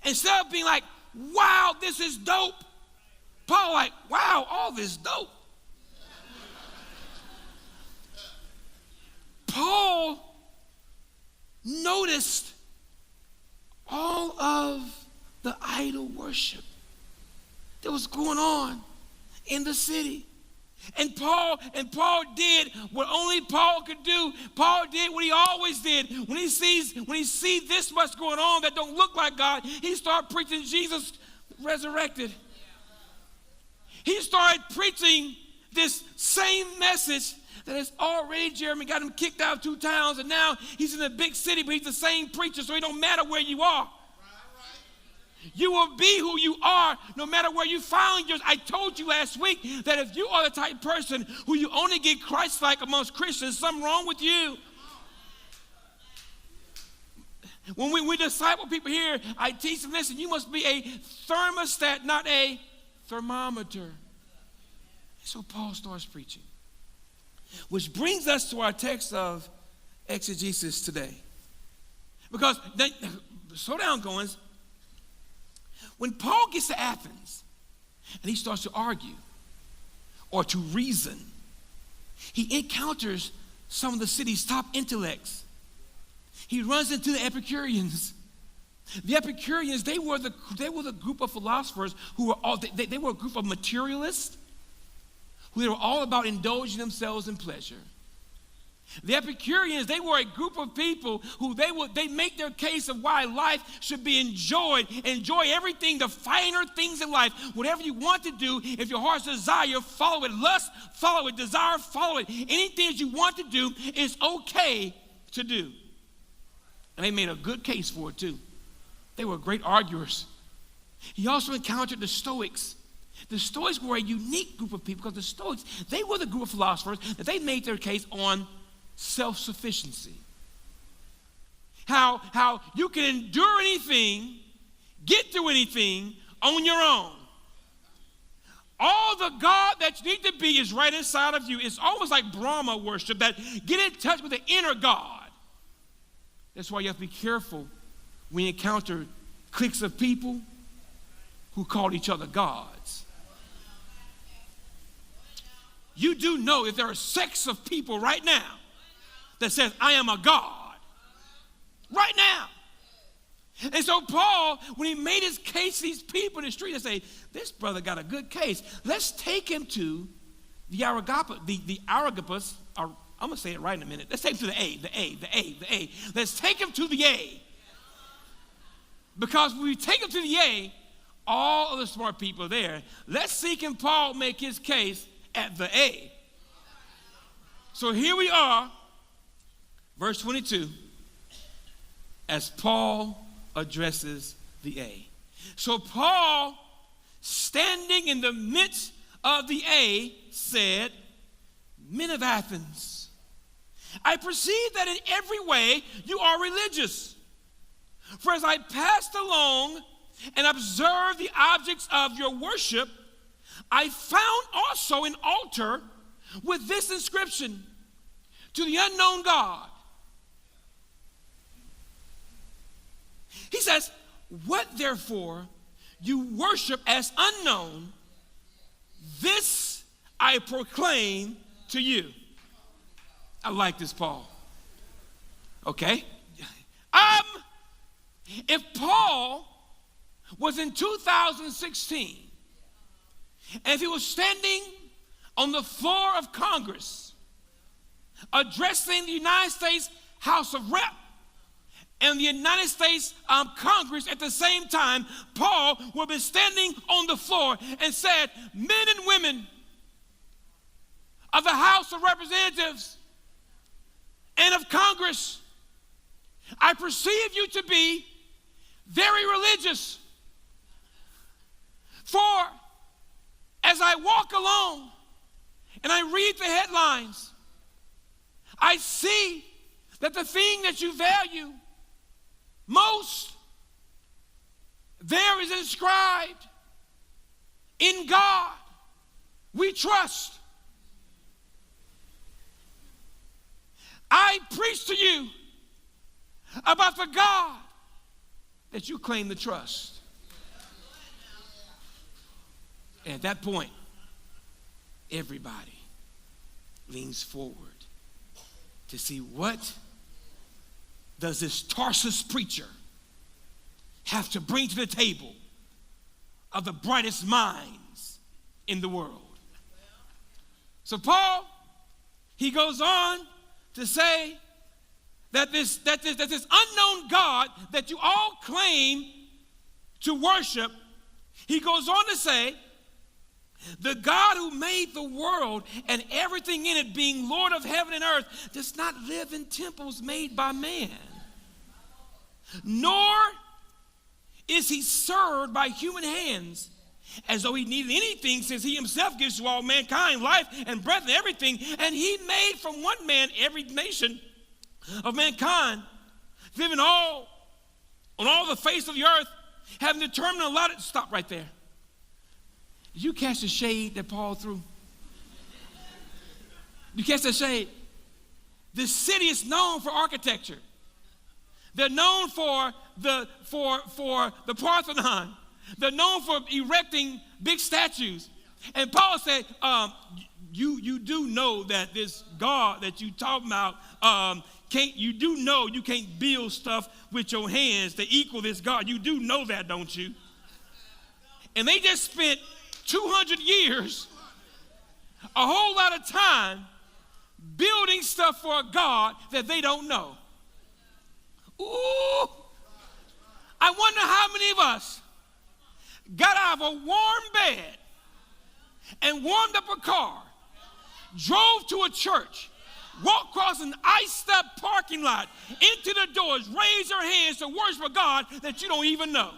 Instead of being like, wow, this is dope, Paul like, wow, all this dope. Paul noticed all of the idol worship that was going on in the city. And Paul did what only Paul could do. Paul did what he always did. When he sees this much going on that don't look like God, he started preaching Jesus resurrected. He started preaching this same message that has already, Jeremy, got him kicked out of 2 towns, and now he's in a big city, but he's the same preacher, so it don't matter where you are. You will be who you are no matter where you find yourself. I told you last week that if you are the type of person who you only get Christ-like amongst Christians, something wrong with you. When we disciple people here, I teach them, listen, you must be a thermostat, not a thermometer. So Paul starts preaching. Which brings us to our text of exegesis today. Because, slow down, Goins. When Paul gets to Athens and he starts to argue or to reason, he encounters some of the city's top intellects. He runs into the Epicureans. The Epicureans, they were the group of philosophers who were all, they were a group of materialists who were all about indulging themselves in pleasure. The Epicureans, they were a group of people who they make their case of why life should be enjoyed. Enjoy everything, the finer things in life. Whatever you want to do, if your heart's desire, follow it. Lust, follow it. Desire, follow it. Anything that you want to do is okay to do. And they made a good case for it too. They were great arguers. He also encountered the Stoics. The Stoics were a unique group of people because the Stoics, they were the group of philosophers that they made their case on self-sufficiency. How you can endure anything, get through anything on your own. All the God that you need to be is right inside of you. It's almost like Brahma worship, that get in touch with the inner God. That's why you have to be careful when you encounter cliques of people who call each other gods. You do know that there are sects of people right now that says, I am a God. Right now. And so Paul, when he made his case to these people in the street, they say, this brother got a good case. Let's take him to the Areopagus. I'm going to say it right in a minute. Let's take him to the A. Let's take him to the A. Because when we take him to the A, all of the smart people are there. Let's see can Paul make his case at the A. So here we are, verse 22, as Paul addresses the A. So Paul, standing in the midst of the A, said, men of Athens, I perceive that in every way you are religious. For as I passed along and observed the objects of your worship, I found also an altar with this inscription, to the unknown God. He says, what therefore you worship as unknown, this I proclaim to you. I like this, Paul. Okay? If Paul was in 2016, and if he was standing on the floor of Congress, addressing the United States House of Rep and the United States Congress at the same time, Paul would have been standing on the floor and said, men and women of the House of Representatives and of Congress, I perceive you to be very religious. For as I walk along and I read the headlines, I see that the thing that you value most, there is inscribed, in God we trust. I preach to you about the God that you claim the trust. And at that point, everybody leans forward to see what does this Tarsus preacher have to bring to the table of the brightest minds in the world. So Paul, he goes on to say that this unknown God that you all claim to worship, he goes on to say, the God who made the world and everything in it, being Lord of heaven and earth, does not live in temples made by man, nor is he served by human hands as though he needed anything, since he himself gives to all mankind life and breath and everything. And he made from one man every nation of mankind, living on all the face of the earth, having determined and allotted. Stop right there. Did you catch the shade that Paul threw? You catch that shade? The city is known for architecture. They're known for the Parthenon. They're known for erecting big statues. And Paul said, you do know that this God that you talking about, you do know you can't build stuff with your hands to equal this God. You do know that, don't you? And they just spent 200 years, a whole lot of time, building stuff for a God that they don't know. Ooh, I wonder how many of us got out of a warm bed and warmed up a car, drove to a church, walked across an iced up parking lot, into the doors, raised your hands to worship a God that you don't even know.